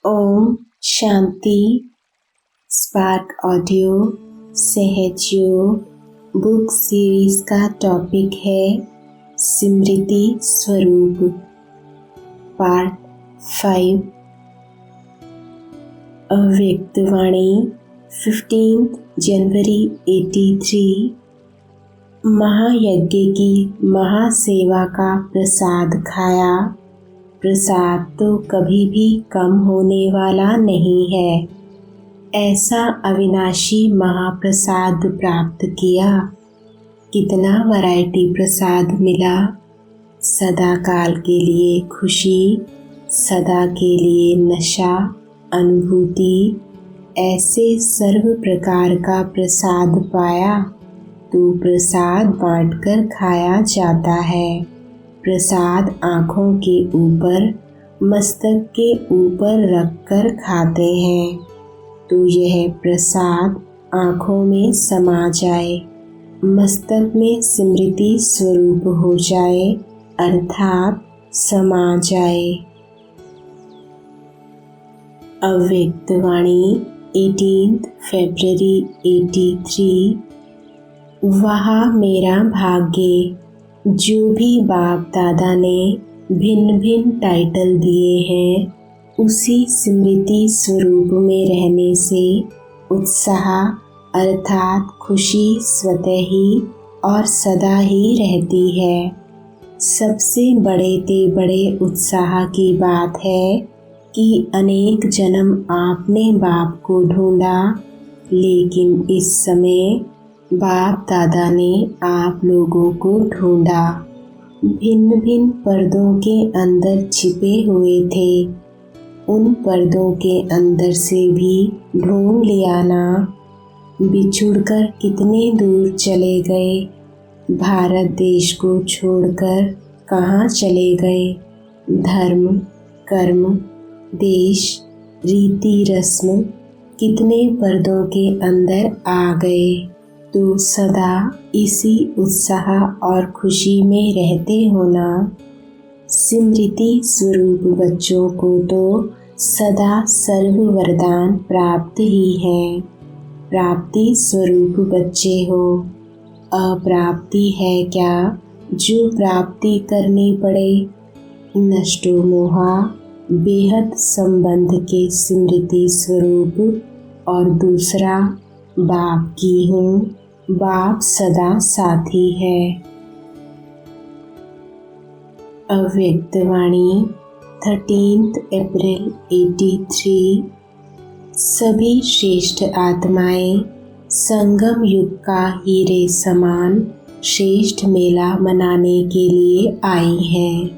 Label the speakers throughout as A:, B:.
A: Om Shanti. Spark audio Sahajyoga book series का topic है स्मृति स्वरूप, पार्ट 5। अव्यक्तवाणी 15 जनवरी 83। महायज्ञ की महासेवा का प्रसाद खाया। प्रसाद तो कभी भी कम होने वाला नहीं है। ऐसा अविनाशी महाप्रसाद प्राप्त किया। कितना वैरायटी प्रसाद मिला। सदा काल के लिए खुशी, सदा के लिए नशा, अनुभूति, ऐसे सर्व प्रकार का प्रसाद पाया। तो प्रसाद बांटकर खाया जाता है। प्रसाद आँखों के ऊपर, मस्तक के ऊपर रखकर खाते हैं तो यह प्रसाद आँखों में समा जाए, मस्तक में स्मृति स्वरूप हो जाए, अर्थात समा जाए। अव्यक्तवाणी 18 फरवरी 83। वहाँ मेरा भाग्य। जो भी बाप दादा ने भिन्न भिन्न टाइटल दिए हैं, उसी स्मृति स्वरूप में रहने से उत्साह अर्थात खुशी स्वतः ही और सदा ही रहती है। सबसे बड़े ते बड़े उत्साह की बात है कि अनेक जन्म आपने बाप को ढूंढा, लेकिन इस समय बाप दादा ने आप लोगों को ढूंढा। भिन्न भिन्न पर्दों के अंदर छिपे हुए थे, उन पर्दों के अंदर से भी ढूंढ लिया ना। बिछुड़कर कितने दूर चले गए। भारत देश को छोड़कर कहाँ चले गए। धर्म, कर्म, देश, रीति रस्म कितने पर्दों के अंदर आ गए। तो सदा इसी उत्साह और खुशी में रहते होना। स्मृति स्वरूप बच्चों को तो सदा सर्व वरदान प्राप्त ही हैं। प्राप्ति स्वरूप बच्चे हो। अप्राप्ति है क्या जो प्राप्ति करनी पड़े। नष्टो मोहा बेहद संबंध के स्मृति स्वरूप और दूसरा बाप की हूँ। बाप सदा साथी है। अव्यक्तवाणी 13 अप्रैल 83। सभी श्रेष्ठ आत्माएं संगम युग का हीरे समान श्रेष्ठ मेला मनाने के लिए आई हैं,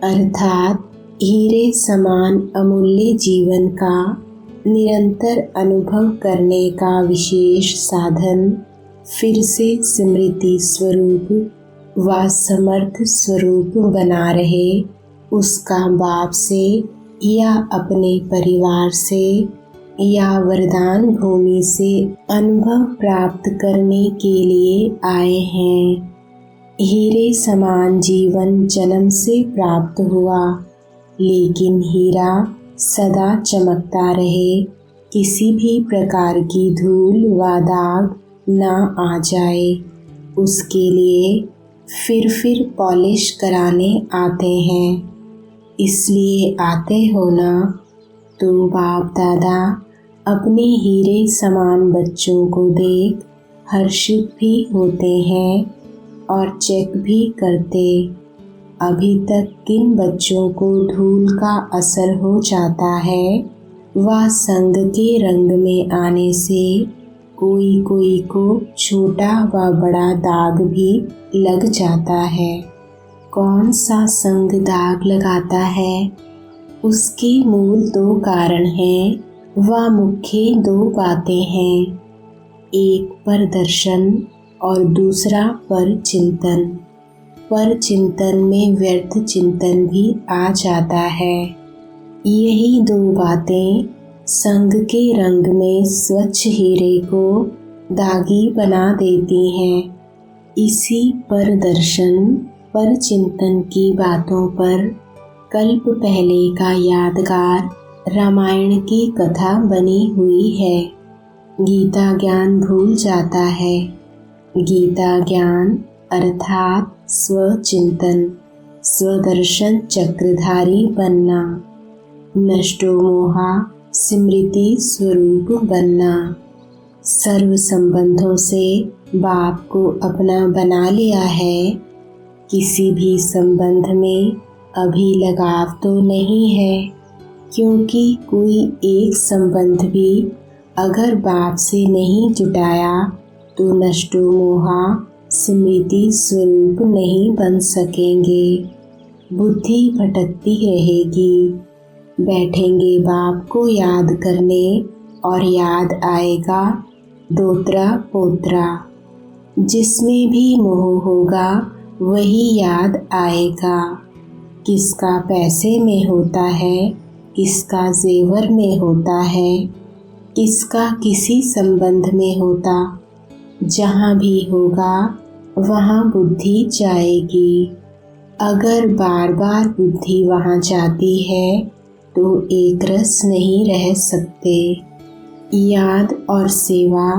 A: अर्थात हीरे समान अमूल्य जीवन का निरंतर अनुभव करने का विशेष साधन फिर से स्मृति स्वरूप व समर्थ स्वरूप बना रहे। उसका बाप से या अपने परिवार से या वरदान भूमि से अनुभव प्राप्त करने के लिए आए हैं। हीरे समान जीवन जन्म से प्राप्त हुआ, लेकिन हीरा सदा चमकता रहे, किसी भी प्रकार की धूल व दाग ना आ जाए। उसके लिए फिर पॉलिश कराने आते हैं। इसलिए आते हो ना। तो बाप दादा अपने हीरे समान बच्चों को देख हर्षित भी होते हैं और चेक भी करते। अभी तक किन बच्चों को धूल का असर हो जाता है, वह संग के रंग में आने से कोई को छोटा व बड़ा दाग भी लग जाता है। कौन सा संग दाग लगाता है? उसके मूल 2 कारण हैं व मुख्य 2 बातें हैं। एक पर दर्शन और दूसरा पर चिंतन। पर चिंतन में व्यर्थ चिंतन भी आ जाता है। यही 2 बातें संग के रंग में स्वच्छ हीरे को दागी बना देती हैं। इसी पर दर्शन पर चिंतन की बातों पर कल्प पहले का यादगार रामायण की कथा बनी हुई है। गीता ज्ञान भूल जाता है। गीता ज्ञान अर्थात स्वचिंतन, स्वदर्शन चक्रधारी बनना, नष्टो मोहा स्मृति स्वरूप बनना। सर्व संबंधों से बाप को अपना बना लिया है। किसी भी संबंध में अभी लगाव तो नहीं है, क्योंकि कोई एक संबंध भी अगर बाप से नहीं जुटाया तो नष्टो मोहा स्मृति स्वरूप नहीं बन सकेंगे। बुद्धि भटकती रहेगी। बैठेंगे बाप को याद करने और याद आएगा दोत्रा पोत्रा। जिसमें भी मोह होगा वही याद आएगा। किसका पैसे में होता है, किसका जेवर में होता है, किसका किसी संबंध में होता। जहाँ भी होगा वहाँ बुद्धि जाएगी। अगर बार बार बुद्धि वहाँ जाती है तो एक रस नहीं रह सकते। याद और सेवा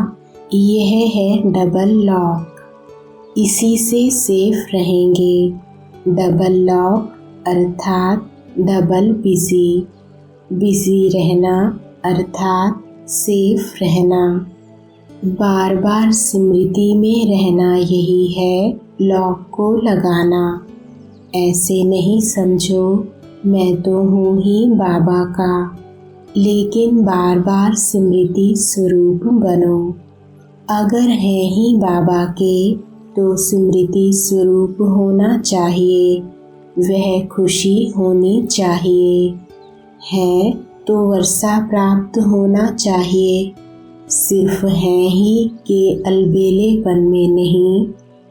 A: यह है डबल लॉक। इसी से सेफ रहेंगे। डबल लॉक अर्थात डबल बिजी। बिजी रहना अर्थात सेफ रहना। बार बार स्मृति में रहना यही है लॉक को लगाना। ऐसे नहीं समझो मैं तो हूँ ही बाबा का, लेकिन बार बार स्मृति स्वरूप बनो। अगर है ही बाबा के तो स्मृति स्वरूप होना चाहिए। वह खुशी होनी चाहिए। है तो वर्षा प्राप्त होना चाहिए। सिर्फ है ही के अलबेलेपन में नहीं,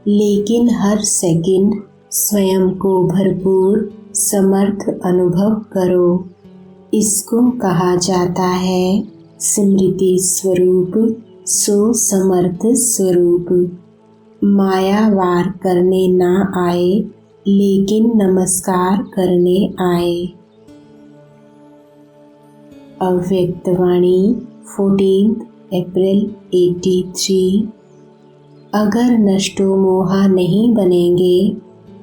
A: लेकिन हर सेकंड स्वयं को भरपूर समर्थ अनुभव करो। इसको कहा जाता है स्मृति स्वरूप, सो समर्थ स्वरूप। माया वार करने ना आए, लेकिन नमस्कार करने आए। अव्यक्तवाणी 14 अप्रैल 83। अगर नष्टो मोहा नहीं बनेंगे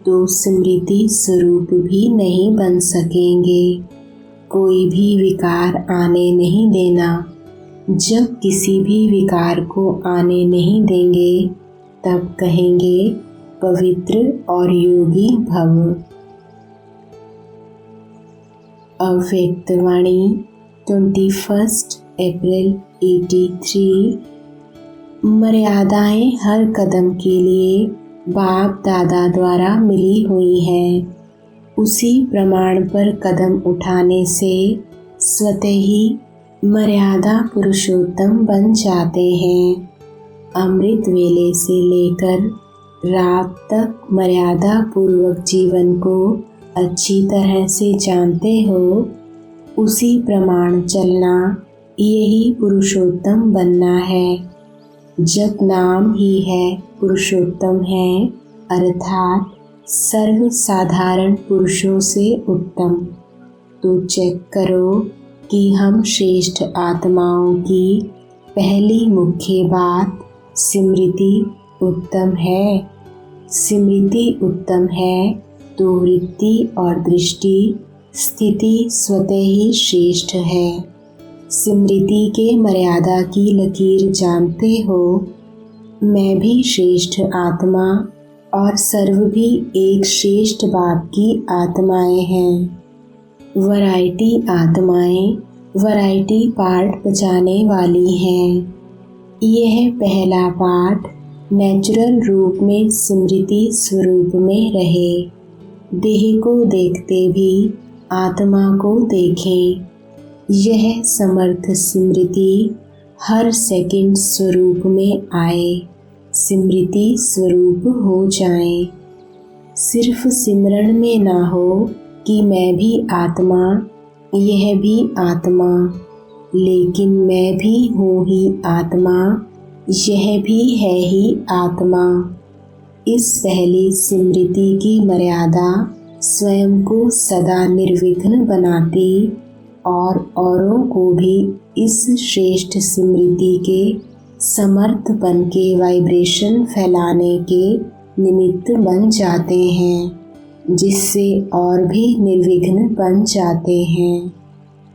A: तो स्मृति स्वरूप भी नहीं बन सकेंगे। कोई भी विकार आने नहीं देना। जब किसी भी विकार को आने नहीं देंगे तब कहेंगे पवित्र और योगी भव। अव्यक्तवाणी 21 अप्रैल 83। मर्यादाएं हर कदम के लिए बाप दादा द्वारा मिली हुई हैं। उसी प्रमाण पर कदम उठाने से स्वतः ही मर्यादा पुरुषोत्तम बन जाते हैं। अमृत वेले से लेकर रात तक मर्यादा पूर्वक जीवन को अच्छी तरह से जानते हो। उसी प्रमाण चलना यही पुरुषोत्तम बनना है। जब नाम ही है पुरुषोत्तम है, अर्थात सर्व साधारण पुरुषों से उत्तम, तो चेक करो कि हम श्रेष्ठ आत्माओं की पहली मुख्य बात स्मृति उत्तम है। स्मृति उत्तम है तो वृत्ति और दृष्टि स्थिति स्वतः ही श्रेष्ठ है। स्मृति के मर्यादा की लकीर जानते हो। मैं भी श्रेष्ठ आत्मा और सर्व भी एक श्रेष्ठ बाप की आत्माएं हैं। वैरायटी आत्माएं वैरायटी पार्ट बजाने वाली हैं। यह पहला पार्ट नेचुरल रूप में स्मृति स्वरूप में रहे। देह को देखते भी आत्मा को देखें। यह समर्थ स्मृति हर सेकंड स्वरूप में आए, स्मृति स्वरूप हो जाए। सिर्फ सिमरण में ना हो कि मैं भी आत्मा, यह भी आत्मा, लेकिन मैं भी हूँ ही आत्मा, यह भी है ही आत्मा। इस पहली स्मृति की मर्यादा स्वयं को सदा निर्विघ्न बनाती और औरों को भी इस श्रेष्ठ स्मृति के समर्थपन के वाइब्रेशन फैलाने के निमित्त बन जाते हैं, जिससे और भी निर्विघ्न बन जाते हैं।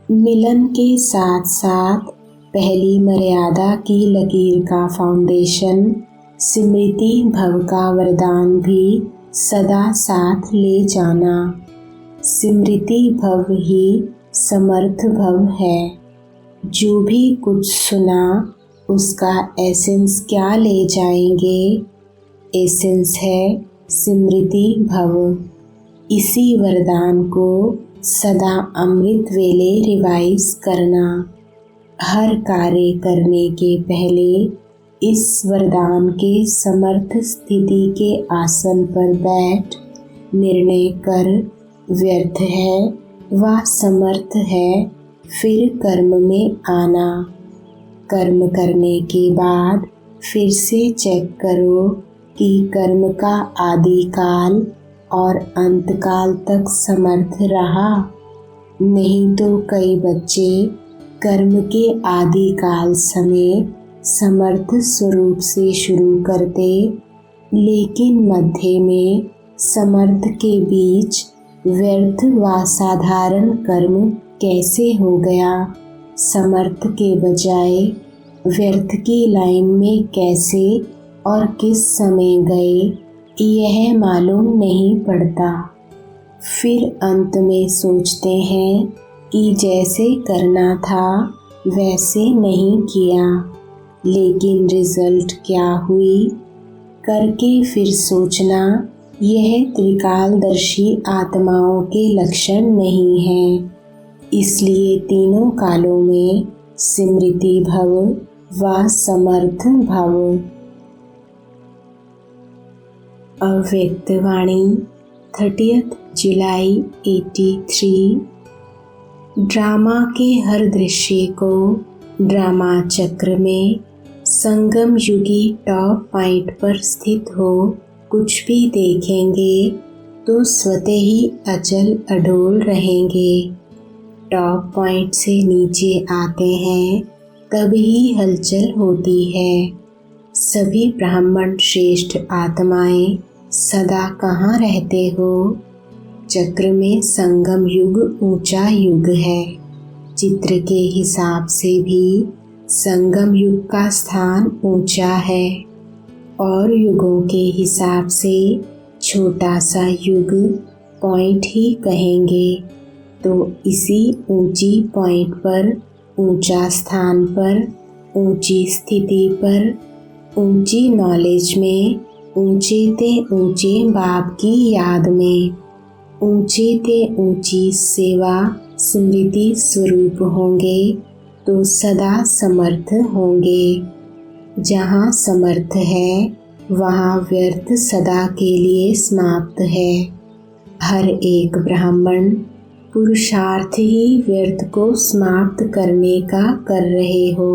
A: मिलन के साथ साथ पहली मर्यादा की लकीर का फाउंडेशन स्मृति भव का वरदान भी सदा साथ ले जाना। स्मृति भव ही समर्थ भव है। जो भी कुछ सुना उसका एसेंस क्या ले जाएंगे? एसेंस है स्मृति भव। इसी वरदान को सदा अमृत वेले रिवाइज करना। हर कार्य करने के पहले इस वरदान के समर्थ स्थिति के आसन पर बैठ निर्णय कर व्यर्थ है व समर्थ है, फिर कर्म में आना। कर्म करने के बाद फिर से चेक करो कि कर्म का आदि काल और अंतकाल तक समर्थ रहा। नहीं तो कई बच्चे कर्म के आदि काल समय समर्थ स्वरूप से शुरू करते, लेकिन मध्य में समर्थ के बीच व्यर्थ व साधारण कर्म कैसे हो गया? समर्थ के बजाय व्यर्थ की लाइन में कैसे और किस समय गए, यह मालूम नहीं पड़ता। फिर अंत में सोचते हैं कि जैसे करना था वैसे नहीं किया, लेकिन रिजल्ट क्या हुई? करके फिर सोचना, यह त्रिकालदर्शी आत्माओं के लक्षण नहीं है। इसलिए तीनों कालों में स्मृति भव व समर्थ भव। अव्यक्त वाणी 30 जुलाई 83। ड्रामा के हर दृश्य को ड्रामा चक्र में संगम युगी टॉप पॉइंट पर स्थित हो कुछ भी देखेंगे तो स्वतः ही अचल अडोल रहेंगे। टॉप पॉइंट से नीचे आते हैं तभी हलचल होती है। सभी ब्राह्मण श्रेष्ठ आत्माएं सदा कहाँ रहते हो? चक्र में संगम युग ऊंचा युग है। चित्र के हिसाब से भी संगम युग का स्थान ऊंचा है और युगों के हिसाब से छोटा सा युग पॉइंट ही कहेंगे। तो इसी ऊंची पॉइंट पर, ऊंचा स्थान पर, ऊंची स्थिति पर, ऊंची नॉलेज में, ऊंचे ते ऊंचे बाप की याद में, ऊंचे ते ऊंची सेवा स्मृति स्वरूप होंगे तो सदा समर्थ होंगे। जहाँ समर्थ है वहाँ व्यर्थ सदा के लिए समाप्त है। हर एक ब्राह्मण पुरुषार्थ ही व्यर्थ को समाप्त करने का कर रहे हो।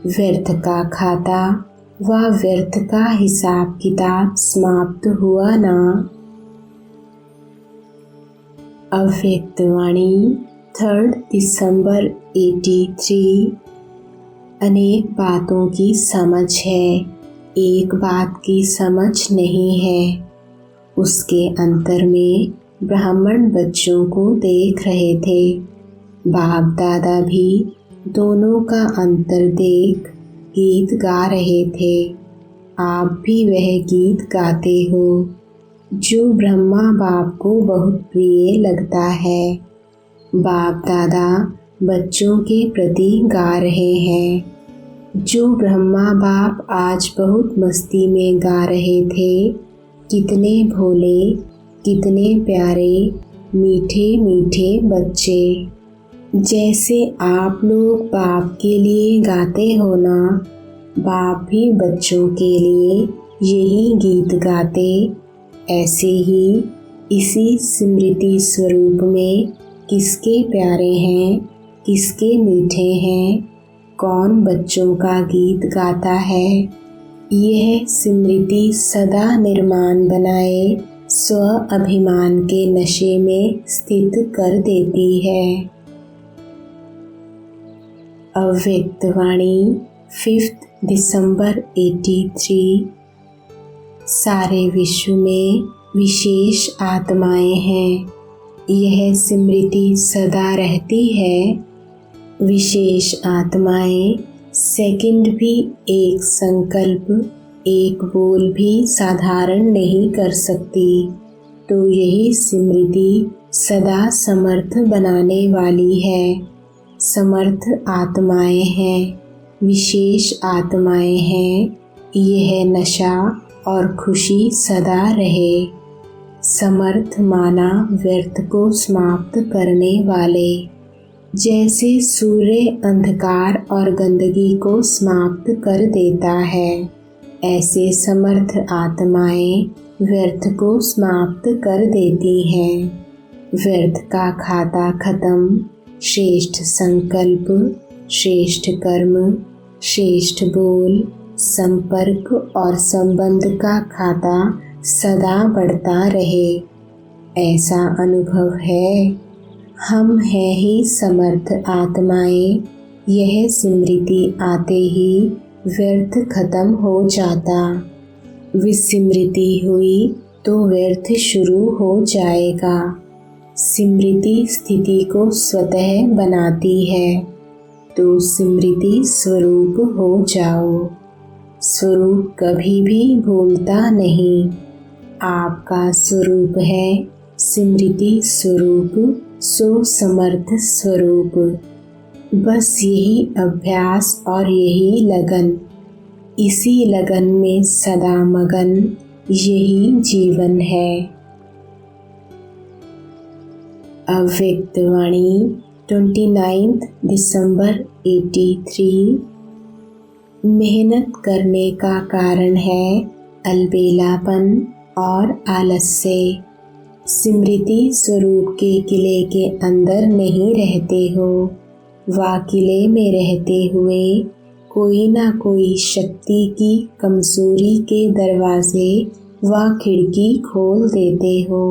A: व्यर्थ का खाता व व्यर्थ का हिसाब किताब समाप्त हुआ ना। अव्यक्त वाणी 3 दिसंबर 83। अनेक बातों की समझ है, एक बात की समझ नहीं है। उसके अंतर में ब्राह्मण बच्चों को देख रहे थे। बाप दादा भी दोनों का अंतर देख गीत गा रहे थे। आप भी वह गीत गाते हो जो ब्रह्मा बाप को बहुत प्रिय लगता है। बाप दादा बच्चों के प्रति गा रहे हैं। जो ब्रह्मा बाप आज बहुत मस्ती में गा रहे थे। कितने भोले, कितने प्यारे, मीठे मीठे बच्चे। जैसे आप लोग बाप के लिए गाते हो ना, बाप भी बच्चों के लिए यही गीत गाते। ऐसे ही इसी स्मृति स्वरूप में किसके प्यारे हैं, किसके मीठे हैं, कौन बच्चों का गीत गाता है। यह स्मृति सदा निर्माण बनाए स्व अभिमान के नशे में स्थित कर देती है। अव्यक्त वाणी 5 दिसंबर 83। सारे विश्व में विशेष आत्माएं हैं। यह स्मृति सदा रहती है। विशेष आत्माएं सेकंड भी एक संकल्प, एक बोल भी साधारण नहीं कर सकती। तो यही स्मृति सदा समर्थ बनाने वाली है। समर्थ आत्माएं हैं, विशेष आत्माएं हैं। यह नशा और खुशी सदा रहे। समर्थ माना व्यर्थ को समाप्त करने वाले। जैसे सूर्य अंधकार और गंदगी को समाप्त कर देता है, ऐसे समर्थ आत्माएं व्यर्थ को समाप्त कर देती हैं। व्यर्थ का खाता खत्म। श्रेष्ठ संकल्प, श्रेष्ठ कर्म, श्रेष्ठ बोल, संपर्क और संबंध का खाता सदा बढ़ता रहे। ऐसा अनुभव है। हम हैं ही समर्थ आत्माएं। यह स्मृति आते ही व्यर्थ खत्म हो जाता। विस्मृति हुई तो व्यर्थ शुरू हो जाएगा। स्मृति स्थिति को स्वतः बनाती है। तो स्मृति स्वरूप हो जाओ। स्वरूप कभी भी भूलता नहीं। आपका स्वरूप है स्मृति स्वरूप, सो समर्थ स्वरूप। बस यही अभ्यास और यही लगन, इसी लगन में सदा मगन, यही जीवन है। अव्यक्त वाणी 29 दिसंबर 83। मेहनत करने का कारण है अलबेलापन और आलस्य। स्मृति स्वरूप के किले के अंदर नहीं रहते हो। वा किले में रहते हुए कोई ना कोई शक्ति की कमजोरी के दरवाजे व खिड़की खोल देते हो।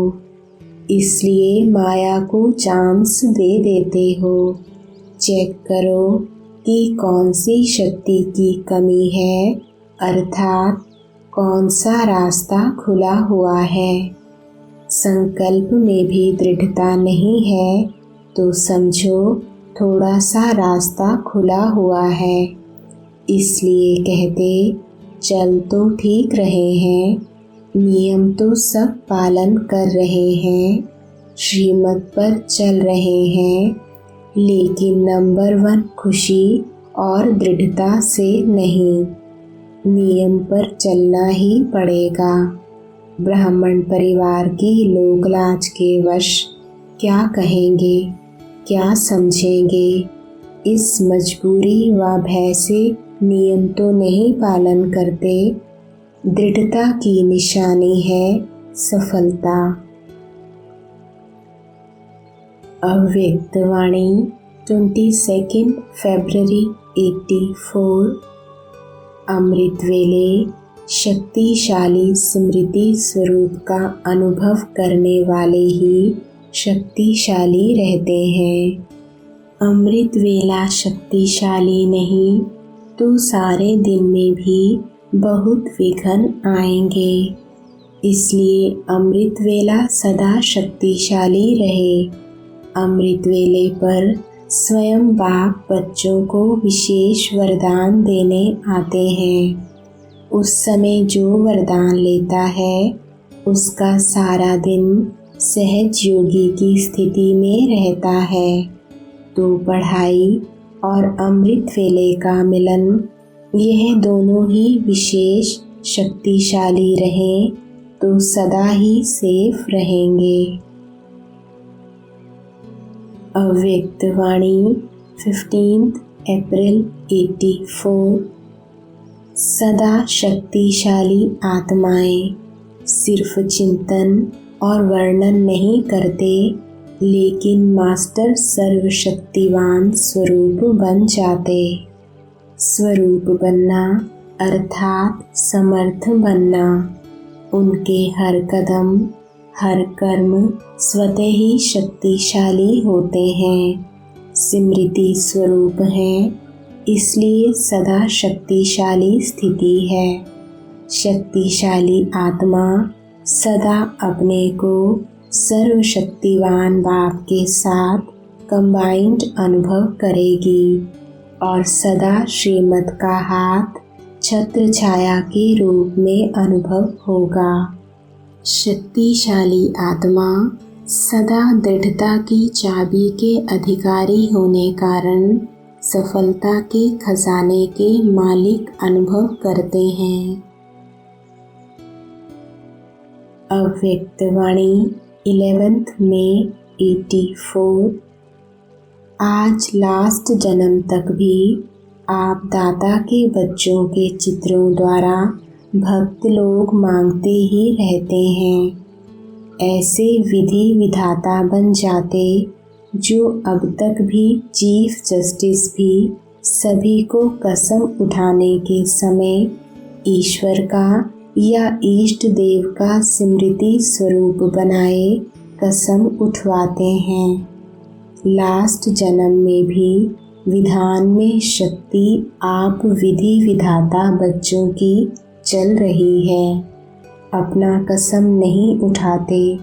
A: इसलिए माया को चांस दे देते हो। चेक करो कि कौन सी शक्ति की कमी है, अर्थात कौन सा रास्ता खुला हुआ है। संकल्प में भी दृढ़ता नहीं है तो समझो थोड़ा सा रास्ता खुला हुआ है। इसलिए कहते चल तो ठीक रहे हैं, नियम तो सब पालन कर रहे हैं, श्रीमत पर चल रहे हैं, लेकिन नंबर 1 खुशी और दृढ़ता से नहीं। नियम पर चलना ही पड़ेगा। ब्राह्मण परिवार की लोग लाज के वश क्या कहेंगे, क्या समझेंगे, इस मजबूरी व भय से नियम तो नहीं पालन करते। दृढ़ता की निशानी है सफलता। अव्यक्त वाणी 22 फरवरी 84। अमृत वेले शक्तिशाली स्मृति स्वरूप का अनुभव करने वाले ही शक्तिशाली रहते हैं। अमृत वेला शक्तिशाली नहीं तो सारे दिन में भी बहुत विघ्न आएंगे। इसलिए अमृत वेला सदा शक्तिशाली रहे। अमृत वेले पर स्वयं बाप बच्चों को विशेष वरदान देने आते हैं। उस समय जो वरदान लेता है उसका सारा दिन सहज योगी की स्थिति में रहता है। तो पढ़ाई और अमृत वेले का मिलन, यह दोनों ही विशेष शक्तिशाली रहें तो सदा ही सेफ रहेंगे। अव्यक्त वाणी 15 अप्रैल 84। सदा शक्तिशाली आत्माएं सिर्फ चिंतन और वर्णन नहीं करते, लेकिन मास्टर सर्वशक्तिवान स्वरूप बन जाते। स्वरूप बनना अर्थात समर्थ बनना। उनके हर कदम, हर कर्म स्वतः ही शक्तिशाली होते हैं। स्मृति स्वरूप हैं इसलिए सदा शक्तिशाली स्थिति है। शक्तिशाली आत्मा सदा अपने को सर्वशक्तिवान बाप के साथ कंबाइंड अनुभव करेगी और सदा श्रीमत का हाथ छत्र छाया के रूप में अनुभव होगा। शक्तिशाली आत्मा सदा दृढ़ता की चाबी के अधिकारी होने कारण सफलता के खजाने के मालिक अनुभव करते हैं। अव्यक्त वाणी 11 मई 84। आज लास्ट जन्म तक भी आप दाता के बच्चों के चित्रों द्वारा भक्त लोग मांगते ही रहते हैं। ऐसे विधि विधाता बन जाते जो अब तक भी चीफ जस्टिस भी सभी को कसम उठाने के समय ईश्वर का या इष्ट देव का स्मृति स्वरूप बनाए कसम उठवाते हैं। लास्ट जन्म में भी विधान में शक्ति आप विधि विधाता बच्चों की चल रही है। अपना कसम नहीं उठाते,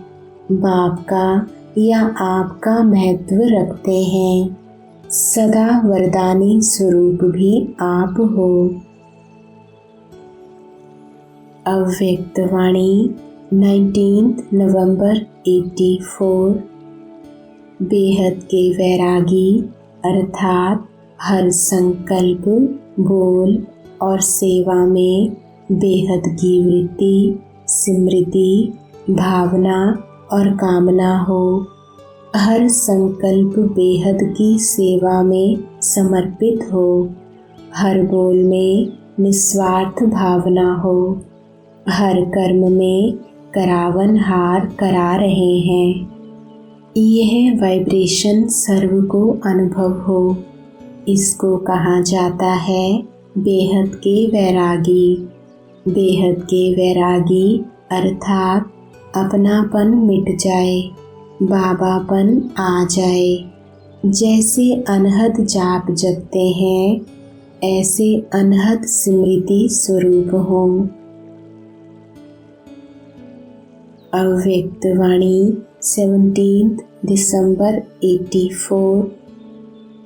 A: बाप का या आपका महत्व रखते हैं। सदा वरदानी स्वरूप भी आप हो। अव्यक्त वाणी 19 नवंबर 84। बेहद के वैरागी अर्थात हर संकल्प, बोल और सेवा में बेहद की वृत्ति, स्मृति, भावना और कामना हो। हर संकल्प बेहद की सेवा में समर्पित हो। हर बोल में निस्वार्थ भावना हो। हर कर्म में करावन हार करा रहे हैं। यह वाइब्रेशन सर्व को अनुभव हो। इसको कहा जाता है बेहद के वैरागी। बेहद के वैरागी अर्थात अपनापन मिट जाए, बाबापन आ जाए। जैसे अनहद जाप जपते हैं, ऐसे अनहद स्मृति स्वरूप हो। अव्यक्त वाणी 17 दिसंबर 84।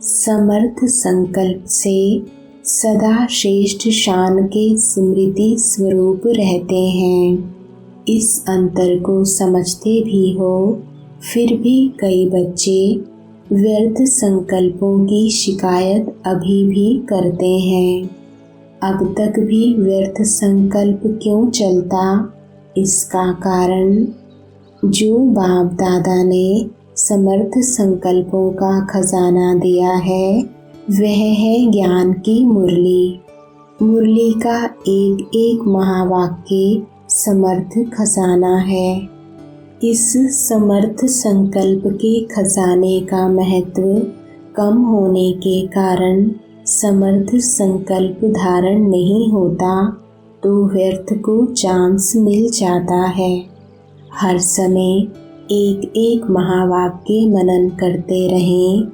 A: समर्थ संकल्प से सदा श्रेष्ठ शान के स्मृति स्वरूप रहते हैं। इस अंतर को समझते भी हो, फिर भी कई बच्चे व्यर्थ संकल्पों की शिकायत अभी भी करते हैं। अब तक भी व्यर्थ संकल्प क्यों चलता? इसका कारण जो बाप दादा ने समर्थ संकल्पों का खजाना दिया है, वह है ज्ञान की मुरली। मुरली का एक एक महावाक्य समर्थ खजाना है। इस समर्थ संकल्प के खजाने का महत्व कम होने के कारण समर्थ संकल्प धारण नहीं होता, तो व्यर्थ को चांस मिल जाता है। हर समय एक एक महावाक्य मनन करते रहें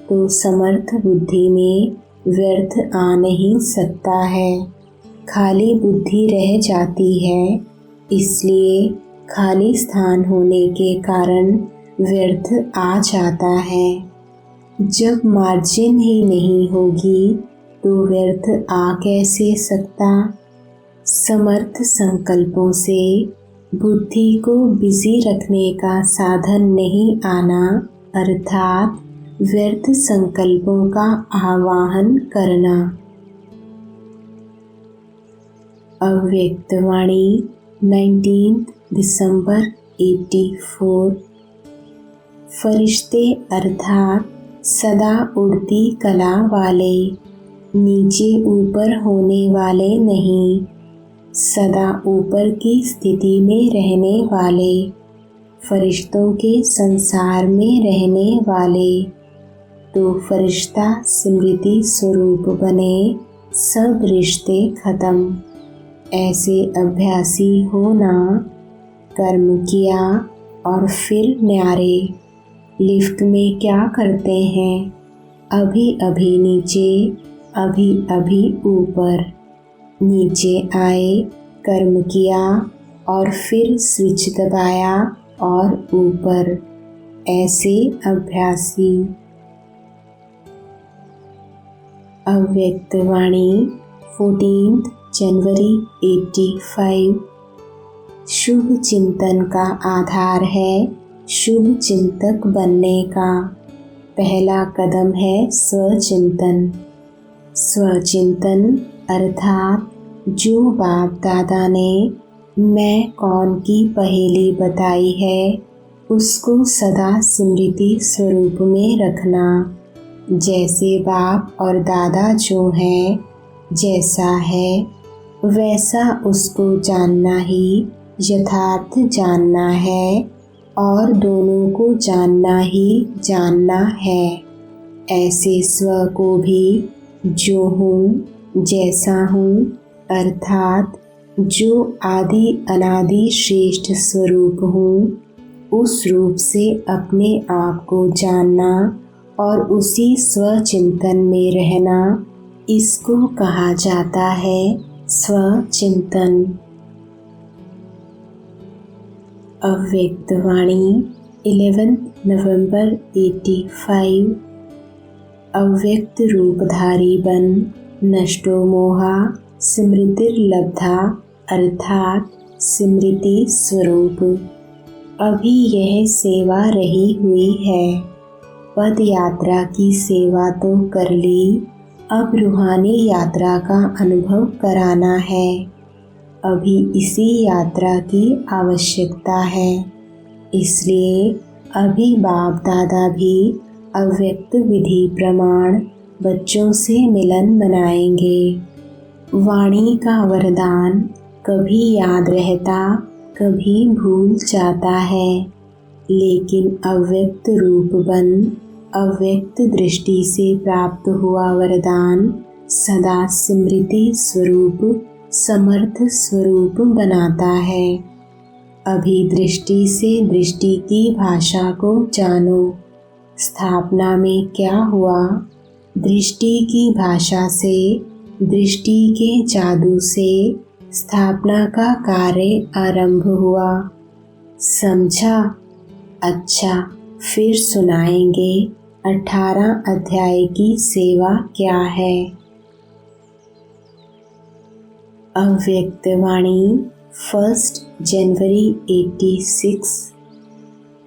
A: तो समर्थ बुद्धि में व्यर्थ आ नहीं सकता है। खाली बुद्धि रह जाती है, इसलिए खाली स्थान होने के कारण व्यर्थ आ जाता है। जब मार्जिन ही नहीं होगी तो व्यर्थ आ कैसे सकता? समर्थ संकल्पों से बुद्धि को बिजी रखने का साधन नहीं आना, अर्थात व्यर्थ संकल्पों का आवाहन करना। अव्यक्त वाणी 19 दिसंबर 84। फरिश्ते अर्थात सदा उड़ती कला वाले, नीचे ऊपर होने वाले नहीं, सदा ऊपर की स्थिति में रहने वाले, फरिश्तों के संसार में रहने वाले। तो फरिश्ता स्मृति स्वरूप बने, सब रिश्ते खत्म। ऐसे अभ्यासी होना। कर्म किया और फिर न्यारे। लिफ्ट में क्या करते हैं? अभी अभी नीचे अभी अभी ऊपर, नीचे आए, कर्म किया और फिर स्विच दबाया और ऊपर, ऐसे अभ्यासी। अव्यक्त वाणी 14 जनवरी 85। शुभ चिंतन का आधार है शुभ चिंतक बनने का। पहला कदम है स्वचिंतन। स्वचिंतन अर्थात जो बाप दादा ने मैं कौन की पहेली बताई है उसको सदा स्मृति स्वरूप में रखना। जैसे बाप और दादा जो है, जैसा है वैसा उसको जानना ही यथार्थ जानना है और दोनों को जानना ही जानना है। ऐसे स्व को भी जो हूँ, जैसा हूँ, अर्थात जो आदि अनादि श्रेष्ठ स्वरूप हूँ, उस रूप से अपने आप को जानना और उसी स्वचिंतन में रहना, इसको कहा जाता है स्वचिंतन। अव्यक्त वाणी 11 नवंबर 85। अव्यक्त रूपधारी बन नष्टो मोहा स्मृतिर्लब्धा अर्थात स्मृति स्वरूप। अभी यह सेवा रही हुई है। पद यात्रा की सेवा तो कर ली, अब रूहानी यात्रा का अनुभव कराना है। अभी इसी यात्रा की आवश्यकता है। इसलिए अभी बाप दादा भी अव्यक्त विधि प्रमाण बच्चों से मिलन मनाएंगे। वाणी का वरदान कभी याद रहता, कभी भूल जाता है, लेकिन अव्यक्त रूप बन अव्यक्त दृष्टि से प्राप्त हुआ वरदान सदा स्मृति स्वरूप समर्थ स्वरूप बनाता है। अभी दृष्टि से दृष्टि की भाषा को जानो। स्थापना में क्या हुआ? दृष्टि की भाषा से, दृष्टि के जादू से स्थापना का कार्य आरंभ हुआ। समझा? अच्छा, फिर सुनाएंगे 18 अध्याय की सेवा क्या है। अव्यक्त वाणी 1 जनवरी 86।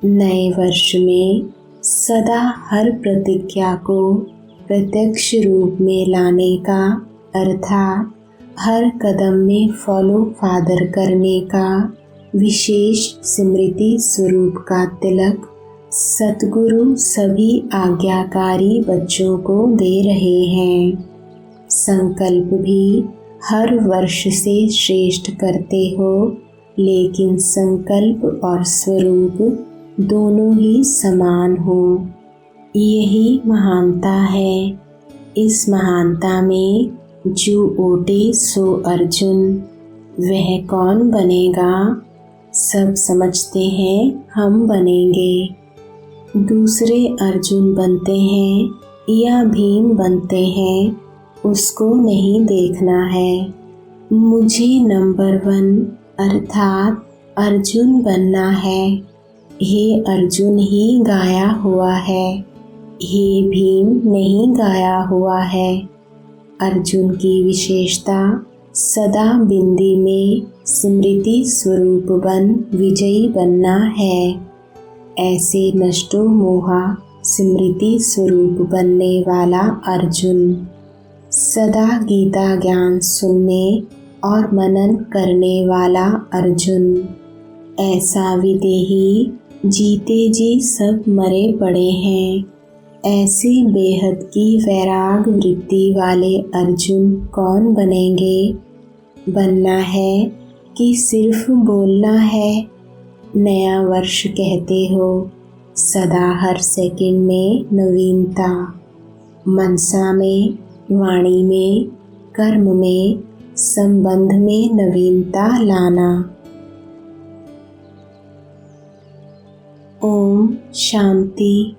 A: नए वर्ष में सदा हर प्रतिज्ञा को प्रत्यक्ष रूप में लाने का अर्थात हर कदम में फॉलो फादर करने का विशेष स्मृति स्वरूप का तिलक सतगुरु सभी आज्ञाकारी बच्चों को दे रहे हैं। संकल्प भी हर वर्ष से श्रेष्ठ करते हो, लेकिन संकल्प और स्वरूप दोनों ही समान हो। यही महानता है। इस महानता में जो ओटे सो अर्जुन, वह कौन बनेगा? सब समझते हैं हम बनेंगे। दूसरे अर्जुन बनते हैं या भीम बनते हैं, उसको नहीं देखना है। मुझे नंबर 1 अर्थात अर्जुन बनना है। हे अर्जुन ही गाया हुआ है, हे भीम नहीं गाया हुआ है। अर्जुन की विशेषता सदा बिंदी में स्मृति स्वरूप बन विजयी बनना है। ऐसे नष्टो मोहा स्मृति स्वरूप बनने वाला अर्जुन सदा गीता ज्ञान सुनने और मनन करने वाला अर्जुन। ऐसा विदेही जीते जी सब मरे पड़े हैं। ऐसे बेहद की वैराग वृत्ति वाले अर्जुन कौन बनेंगे? बनना है कि सिर्फ बोलना है? नया वर्ष कहते हो, सदा हर सेकंड में नवीनता, मनसा में, वाणी में, कर्म में, संबंध में नवीनता लाना। ओम शांति।